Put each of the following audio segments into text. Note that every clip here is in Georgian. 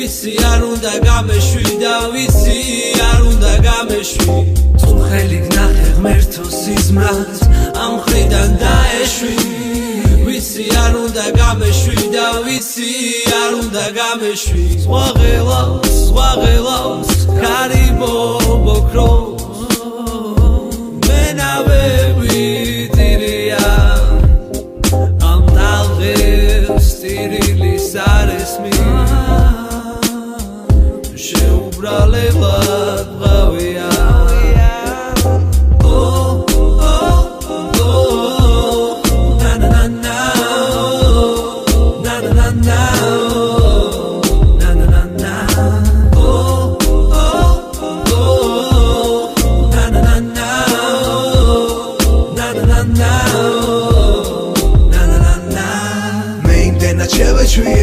ვიცი არ უნდა გამეშვი და ვიცი არ უნდა გამეშვი თუ ხელი გნახე ღმერთო სიზმრად ამ მხრიდან დაეშვი ვიცი არ უნდა გამეშვი და ვიცი არ უნდა გამეშვი ზღვაღელავს კარიბო ბოქროს მენავე ვიტირია ამ ტალღებს ტირილის არესმი შეუბრალებლად ბღავია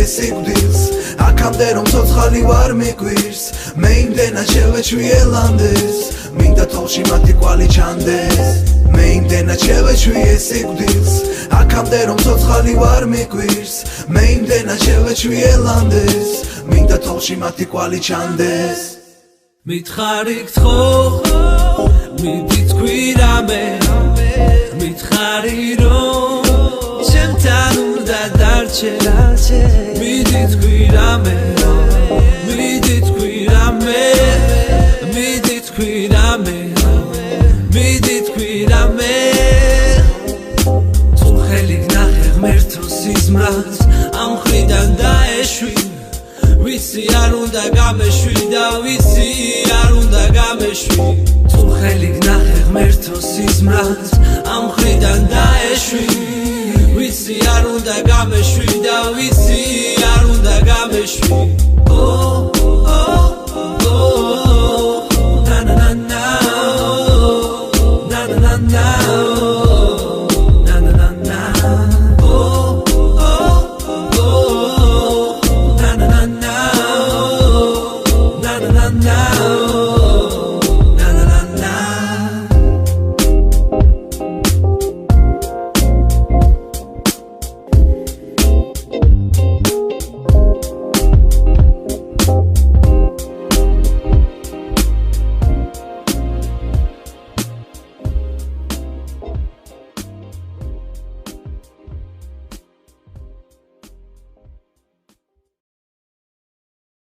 სიკვდილს აქამდე რომ ცოცხალი ვარ მიკვირს მე იმდენად შევეჩვიე ლანდეს მინდა თოლში მათი კვალი ჩანდეს მე იმდენად შევეჩვიე სიკვდილს აქამდე რომ ცოცხალი ვარ მიკვირს მე იმდენად შევეჩვიე ლანდეს მინდა თოლში მათი კვალი ჩანდეს მითხარი გთხო მიდი თქვი რამე მითხარი რომ ჩემთან უნდა დარჩე მიდი თქვი რამე მიდი თქვი რამე მიდი თქვი რამე მიდი თქვი რამე თუ ხელი გნახე ღმერთო სიზმრად ამ მხრიდან დაეშვი ვიცი არ უნდა გამეშვი და ვიცი არ უნდა გამეშვი თუ ხელი გნახე ღმერთო სიზმრად ამ მხრიდან დაეშვი ვიცი არ უნდა გამეშვი და ვიცი არ უნდა გამეშვი